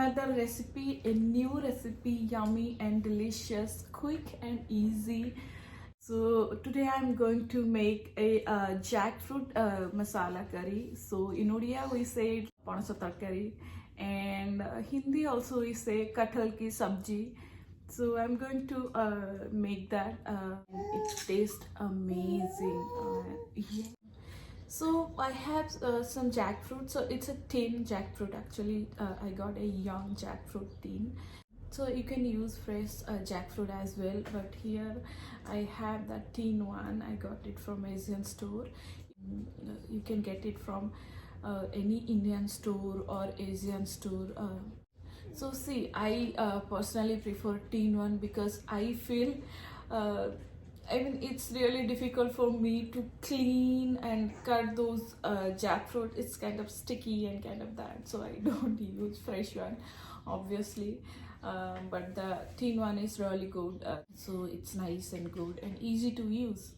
another recipe, a new recipe, yummy and delicious, quick and easy. So today I'm going to make a jackfruit masala curry. So in Odia we say panasa tarkari, and Hindi also we say kathal ki sabji. So I'm going to make that. It tastes amazing. Yeah. So I have some jackfruit. So it's a tin jackfruit actually. I got a young jackfruit tin. So you can use fresh jackfruit as well. But here I have that tin one. I got it from Asian store. You can get it from any Indian store or Asian store. So see, I personally prefer tin one because I feel I mean, it's really difficult for me to clean and cut those jackfruit. It's kind of sticky and kind of that, so I don't use fresh one, obviously. But the tin one is really good, so it's nice and good and easy to use.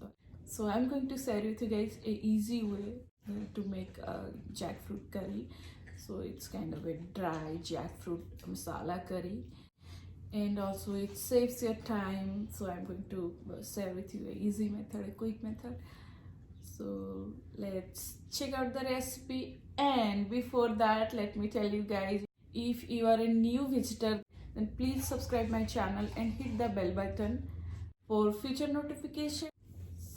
So I'm going to share with you guys a easy way to make jackfruit curry. So it's kind of a dry jackfruit masala curry, and also it saves your time. So I'm going to share with you a easy method, a quick method. So let's check out the recipe. And before that, let me tell you guys, if you are a new visitor, then please subscribe my channel and hit the bell button for future notification.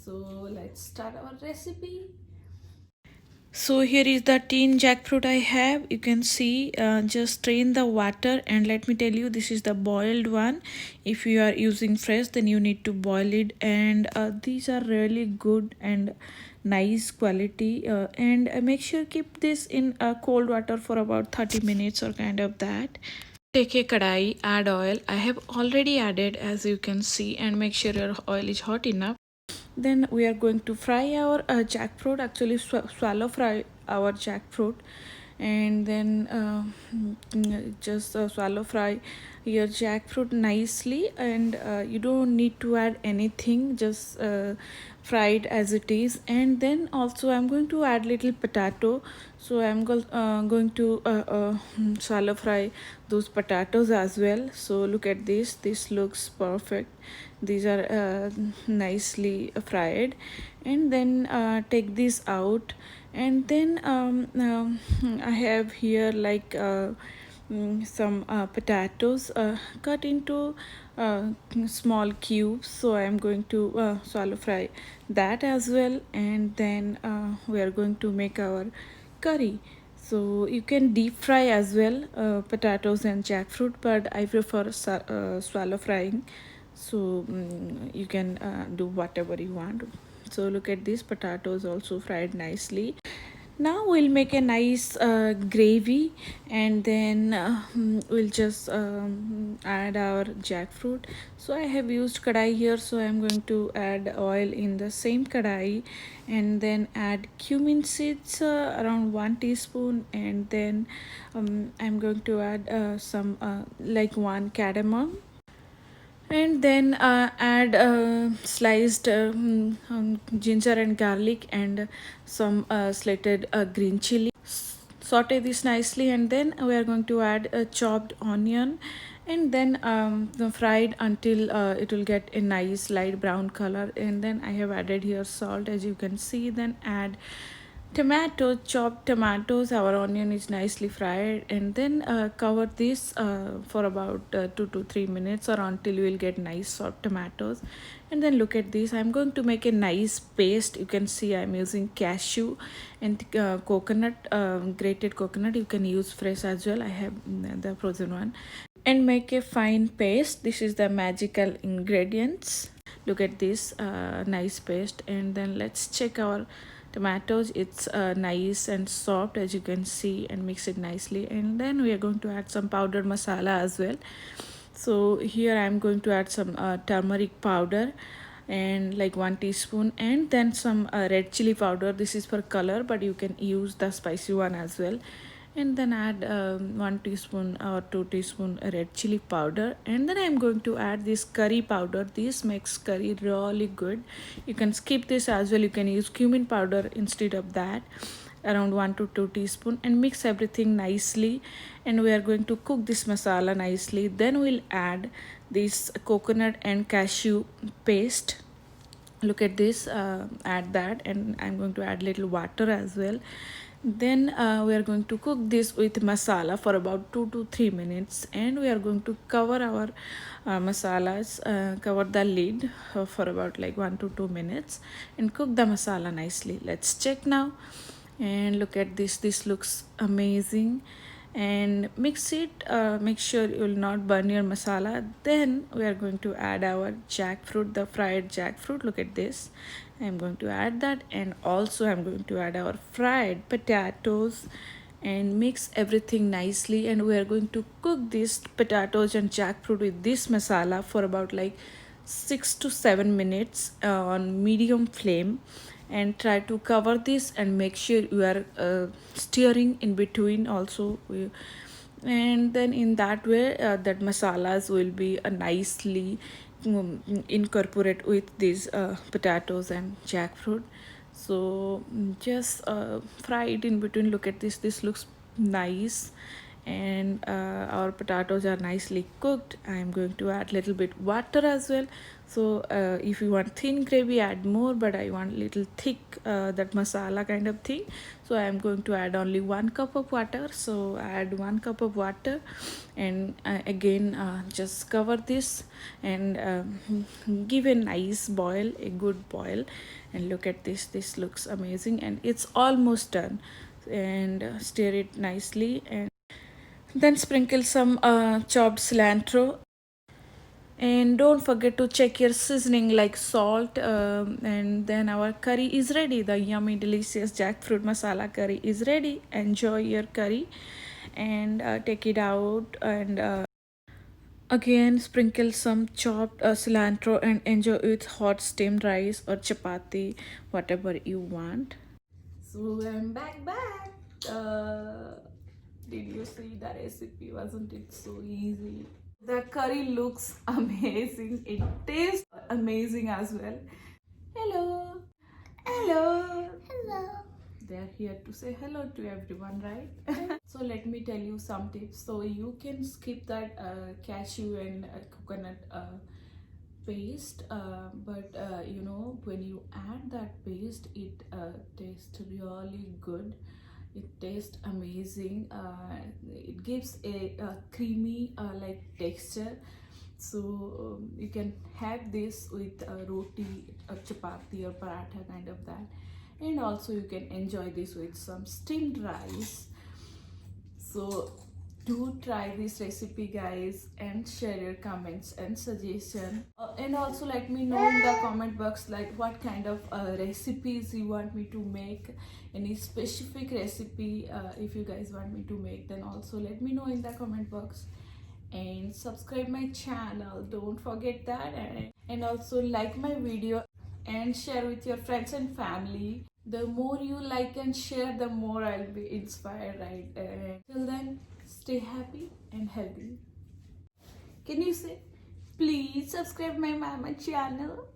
So let's start our recipe. So here is the tin jackfruit I have. You can see, just strain the water, and let me tell you, this is the boiled one. If you are using fresh, then you need to boil it, and these are really good and nice quality, and make sure keep this in cold water for about 30 minutes or kind of that. Take a kadai, add oil. I have already added, as you can see, and make sure your oil is hot enough. Then we are going to fry our jackfruit, actually swallow fry our jackfruit, and then just swallow fry your jackfruit nicely, and you don't need to add anything, just fry it as it is. And then also I'm going to add little potato, so I'm going to swallow fry those potatoes as well. So look at this looks perfect. These are nicely fried, and then take this out. And then I have here like some potatoes cut into small cubes, so I am going to swallow fry that as well. And then we are going to make our curry. So you can deep fry as well, potatoes and jackfruit, but I prefer swallow frying. So you can do whatever you want. So look at this, potatoes also fried nicely. Now we'll make a nice gravy, and then we'll just add our jackfruit. So I have used kadai here, so I'm going to add oil in the same kadai, and then add cumin seeds, around 1 teaspoon, and then I'm going to add some like 1 cardamom, and then add sliced ginger and garlic, and some slated green chili. Saute this nicely, and then we are going to add a chopped onion, and then fried until it will get a nice light brown color. And then I have added here salt, as you can see. Then add tomato, chopped tomatoes. Our onion is nicely fried, and then cover this for about 2 to 3 minutes, or until you will get nice soft tomatoes. And then look at this, I'm going to make a nice paste. You can see I'm using cashew and coconut, grated coconut. You can use fresh as well. I have the frozen one. And make a fine paste. This is the magical ingredients. Look at this nice paste. And then let's check our tomatoes. It's nice and soft, as you can see, and mix it nicely. And then we are going to add some powdered masala as well. So here I'm going to add some turmeric powder, and like 1 teaspoon, and then some red chili powder. This is for color, but you can use the spicy one as well. And then add 1 teaspoon or 2 teaspoon red chili powder. And then I'm going to add this curry powder. This makes curry really good. You can skip this as well. You can use cumin powder instead of that. around 1 to 2 teaspoon, and mix everything nicely. And we are going to cook this masala nicely. Then we'll add this coconut and cashew paste. Look at this, add that, and I'm going to add little water as well. Then we are going to cook this with masala for about 2 to 3 minutes, and we are going to cover our masalas, cover the lid for about like 1 to 2 minutes, and cook the masala nicely. Let's check now. And look at this looks amazing. And mix it, make sure you will not burn your masala. Then we are going to add our jackfruit, the fried jackfruit. Look at this, I'm going to add that, and also I'm going to add our fried potatoes, and mix everything nicely. And we are going to cook these potatoes and jackfruit with this masala for about like 6 to 7 minutes on medium flame. And try to cover this and make sure you are stirring in between also. And then in that way that masalas will be nicely incorporate with these potatoes and jackfruit. So just fry it in between. Look at this looks nice. And our potatoes are nicely cooked. I am going to add little bit water as well. So if you want thin gravy, add more, but I want little thick, that masala kind of thing. So I am going to add only 1 cup of water. So add 1 cup of water, and again just cover this, and give a nice boil, a good boil. And look at this looks amazing, and it's almost done. And stir it nicely, and then sprinkle some chopped cilantro. And don't forget to check your seasoning like salt. And then our curry is ready. The yummy delicious jackfruit masala curry is ready. Enjoy your curry, and take it out. And again sprinkle some chopped cilantro, and enjoy with hot steamed rice or chapati, whatever you want. So I'm back. Did you see the recipe? Wasn't it so easy? The curry looks amazing. It tastes amazing as well. Hello. Hello. Hello. They're here to say hello to everyone, right? So let me tell you some tips. So you can skip that cashew and coconut paste, but you know, when you add that paste, it tastes really good. It tastes amazing. It gives a creamy like texture. So you can have this with roti or chapati or paratha kind of that. And also you can enjoy this with some steamed rice. So do try this recipe, guys, and share your comments and suggestion. And also let me know in the comment box like what kind of recipes you want me to make. Any specific recipe if you guys want me to make, then also let me know in the comment box. And subscribe my channel, don't forget that. And also like my video and share with your friends and family. The more you like and share, the more I'll be inspired, right? Till then, stay happy and healthy. Can you say, please subscribe my mama channel?